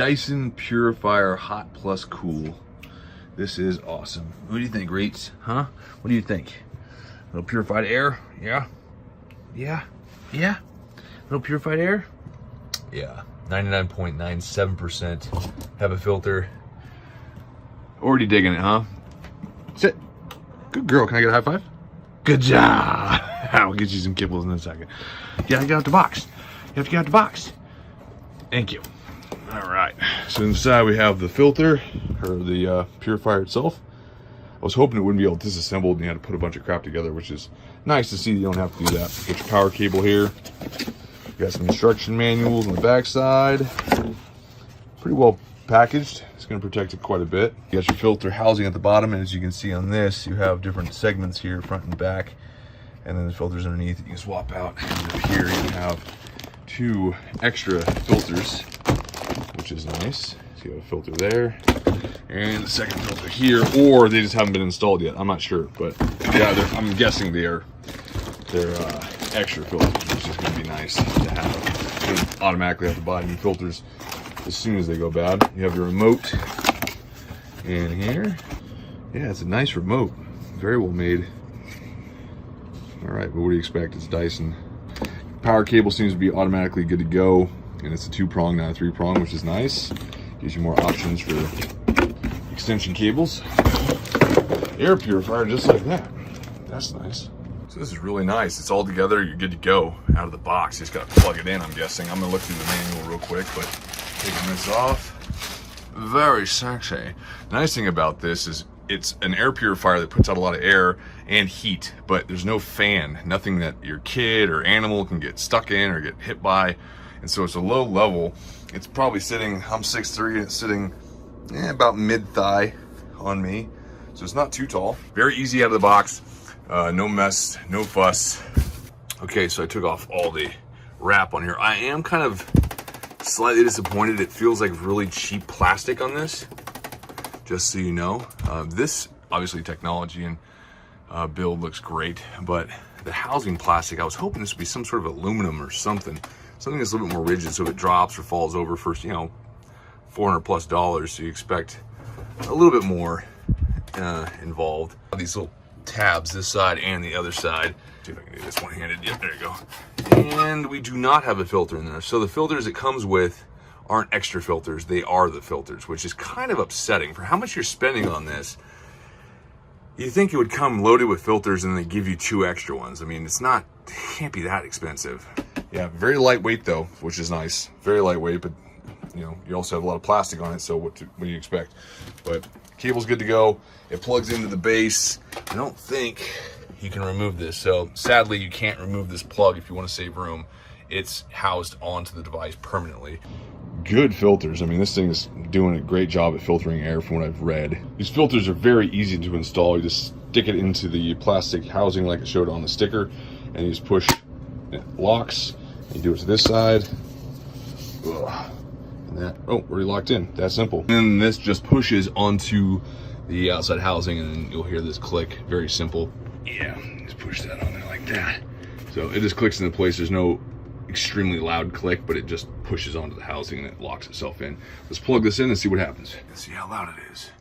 Dyson Purifier HOT+Cool. This is awesome. What do you think, Reeds? Huh? What do you think? A little purified air? Yeah? Yeah? Yeah? A little purified air? Yeah. 99.97% have a filter. Already digging it, huh? Sit. Good girl. Can I get a high five? Good job. I'll get you some kibbles in a second. You gotta get out the box. You have to get out the box. Thank you. All right. So inside we have the filter, or the purifier itself. I was hoping it wouldn't be all disassembled and you had to put a bunch of crap together, which is nice to see that you don't have to do that. Get your power cable here. You got some instruction manuals on the back side. Pretty well packaged. It's going to protect it quite a bit. You got your filter housing at the bottom, and as you can see on this, you have different segments here, front and back, and then the filters underneath that you can swap out. And up here you have two extra filters, which is nice. So you have a filter there, and the second filter here, or they just haven't been installed yet. I'm not sure, but yeah, I'm guessing they're extra filters, which is going to be nice to have. You don't automatically have to buy new filters as soon as they go bad. You have your remote in here. Yeah, it's a nice remote. Very well made. All right, but what do you expect? It's Dyson. Power cable seems to be automatically good to go, and it's a 2-prong, not a 3-prong, which is nice. Gives you more options for extension cables. Air purifier just like that. That's nice. So this is really nice. It's all together. You're good to go out of the box. You just got to plug it in, I'm guessing. I'm going to look through the manual real quick, but taking this off. Very sexy. The nice thing about this is it's an air purifier that puts out a lot of air and heat, but there's no fan. Nothing that your kid or animal can get stuck in or get hit by. And so it's a low level. It's probably sitting, I'm 6'3", and it's sitting about mid-thigh on me. So it's not too tall. Very easy out of the box. No mess, no fuss. Okay, so I took off all the wrap on here. I am kind of slightly disappointed. It feels like really cheap plastic on this, just so you know. This, obviously technology and build looks great, but the housing plastic, I was hoping this would be some sort of aluminum or something that's a little bit more rigid, so if it drops or falls over for, $400+, so you expect a little bit more involved. These little tabs, this side and the other side. See if I can do this one-handed. Yep, there you go. And we do not have a filter in there. So the filters it comes with aren't extra filters. They are the filters, which is kind of upsetting. For how much you're spending on this, you think it would come loaded with filters and they give you 2 extra ones. I mean, it can't be that expensive. Yeah, very lightweight though, which is nice. Very lightweight, but you also have a lot of plastic on it, so what do you expect? But cable's good to go. It plugs into the base. I don't think you can remove this, so sadly you can't remove this plug if you want to save room. It's housed onto the device permanently. Good filters. I mean, this thing is doing a great job at filtering air from what I've read. These filters are very easy to install. You just stick it into the plastic housing like it showed on the sticker, and you just push, it locks. You do it to this side. Ugh. And that, already locked in. That simple. And then this just pushes onto the outside housing, and then you'll hear this click. Very simple. Yeah, just push that on there like that. So it just clicks into place. There's no extremely loud click, but it just pushes onto the housing and it locks itself in. Let's plug this in and see what happens. Let's see how loud it is.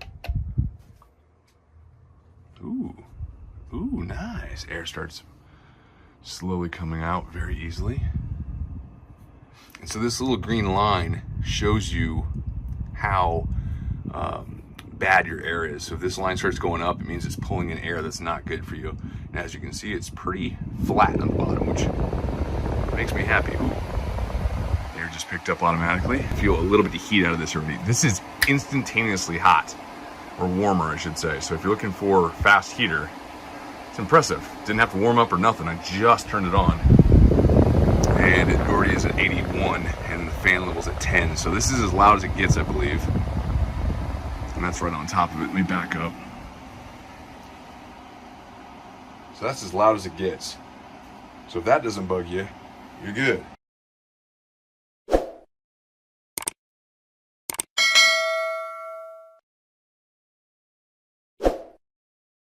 Ooh, nice. Air starts slowly coming out very easily. And so this little green line shows you how bad your air is. So if this line starts going up, it means it's pulling in air that's not good for you. And as you can see, it's pretty flat on the bottom, which makes me happy. Ooh. Air just picked up automatically. Feel a little bit of heat out of this already. This is instantaneously hot, or warmer, I should say. So if you're looking for fast heater, it's impressive. Didn't have to warm up or nothing. I just turned it on. And it already is at 81, and the fan level's at 10. So this is as loud as it gets, I believe. And that's right on top of it. Let me back up. So that's as loud as it gets. So if that doesn't bug you, you're good.